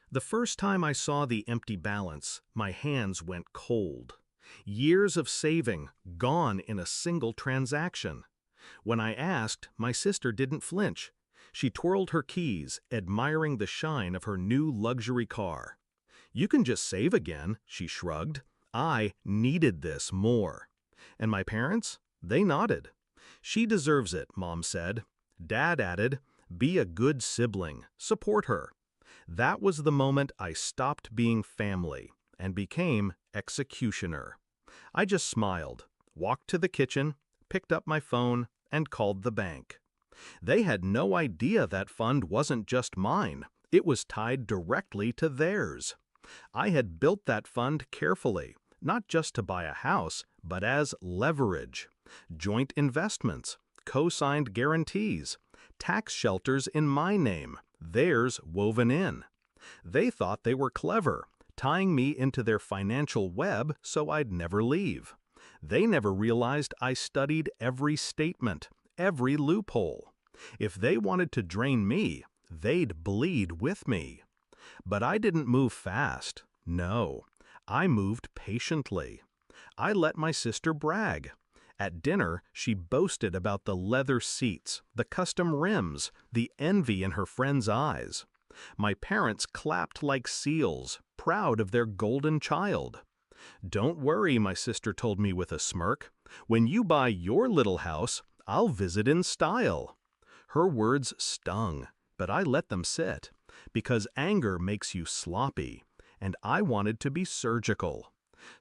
The first time I saw the empty balance, my hands went cold. Years of saving, gone in a single transaction. When I asked, my sister didn't flinch. She twirled her keys, admiring the shine of her new luxury car. "You can just save again," she shrugged. I needed this more. And my parents? They nodded. "She deserves it," Mom said. Dad added, "Be a good sibling, support her." That was the moment I stopped being family and became executioner. I just smiled, walked to the kitchen, picked up my phone, and called the bank. They had no idea that fund wasn't just mine. It was tied directly to theirs. I had built that fund carefully, not just to buy a house, but as leverage. Joint investments, co-signed guarantees, tax shelters in my name, theirs woven in. They thought they were clever, tying me into their financial web so I'd never leave. They never realized I studied every statement, every loophole. If they wanted to drain me, they'd bleed with me. But I didn't move fast. No, I moved patiently. I let my sister brag. At dinner, she boasted about the leather seats, the custom rims, the envy in her friends' eyes. My parents clapped like seals, proud of their golden child. "Don't worry," my sister told me with a smirk. "When you buy your little house, I'll visit in style." Her words stung, but I let them sit, because anger makes you sloppy, and I wanted to be surgical.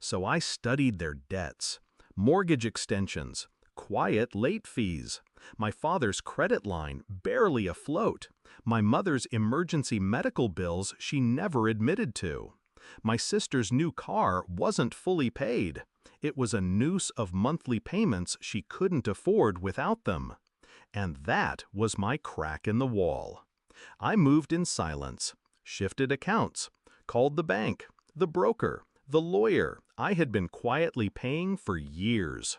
So I studied their debts, mortgage extensions, quiet late fees, my father's credit line barely afloat, my mother's emergency medical bills she never admitted to. My sister's new car wasn't fully paid. It was a noose of monthly payments she couldn't afford without them. And that was my crack in the wall. I moved in silence, shifted accounts, called the bank, the broker, the lawyer I had been quietly paying for years.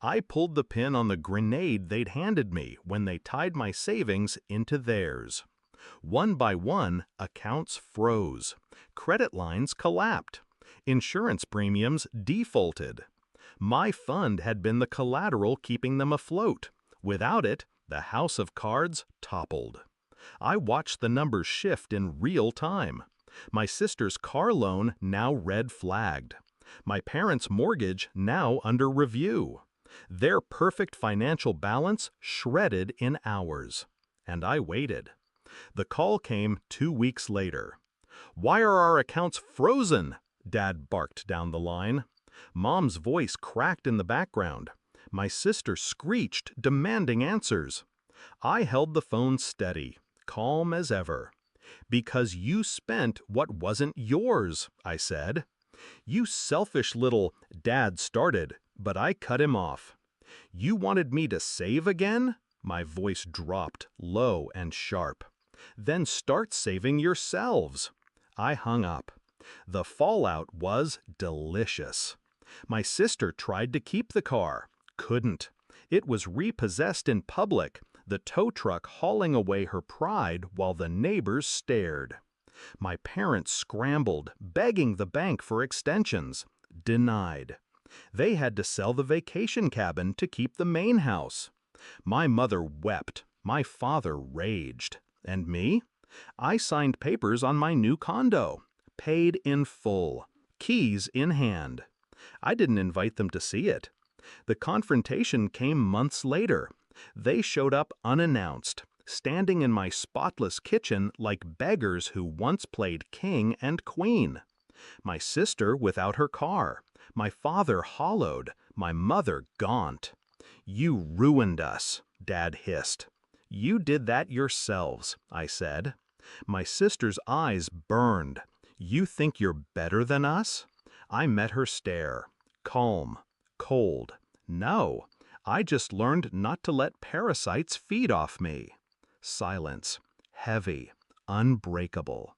I pulled the pin on the grenade they'd handed me when they tied my savings into theirs. One by one, accounts froze. Credit lines collapsed. Insurance premiums defaulted. My fund had been the collateral keeping them afloat. Without it, the house of cards toppled. I watched the numbers shift in real time. My sister's car loan now red-flagged. My parents' mortgage now under review. Their perfect financial balance shredded in hours. And I waited. The call came 2 weeks later. "Why are our accounts frozen?" Dad barked down the line. Mom's voice cracked in the background. My sister screeched, demanding answers. I held the phone steady, calm as ever. "Because you spent what wasn't yours," I said. "You selfish little—" Dad started, but I cut him off. "You wanted me to save again?" My voice dropped, low and sharp. "Then start saving yourselves." I hung up. The fallout was delicious. My sister tried to keep the car. Couldn't. It was repossessed in public, the tow truck hauling away her pride while the neighbors stared. My parents scrambled, begging the bank for extensions. Denied. They had to sell the vacation cabin to keep the main house. My mother wept. My father raged. And me? I signed papers on my new condo. Paid in full. Keys in hand. I didn't invite them to see it. The confrontation came months later. They showed up unannounced, standing in my spotless kitchen like beggars who once played king and queen. My sister without her car, my father hollowed, my mother gaunt. "You ruined us," Dad hissed. "You did that yourselves," I said. My sister's eyes burned. "You think you're better than us?" I met her stare. Calm, cold. "No, I just learned not to let parasites feed off me." Silence. Heavy. Unbreakable.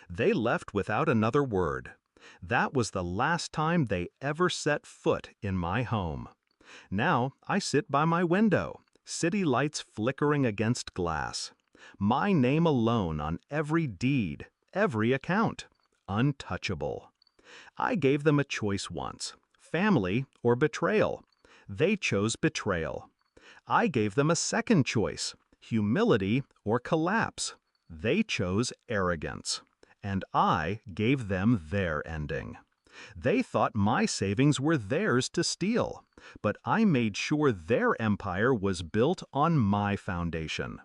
They left without another word. That was the last time they ever set foot in my home. Now I sit by my window, city lights flickering against glass. My name alone on every deed, every account. Untouchable. I gave them a choice once, family or betrayal. They chose betrayal. I gave them a second choice, humility or collapse. They chose arrogance. And I gave them their ending. They thought my savings were theirs to steal, but I made sure their empire was built on my foundation.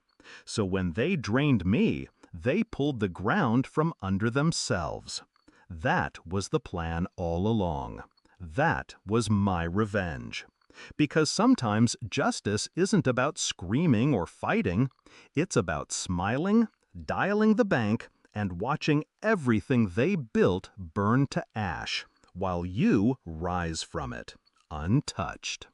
So when they drained me, they pulled the ground from under themselves. That was the plan all along. That was my revenge. Because sometimes justice isn't about screaming or fighting. It's about smiling, dialing the bank, and watching everything they built burn to ash, while you rise from it, untouched.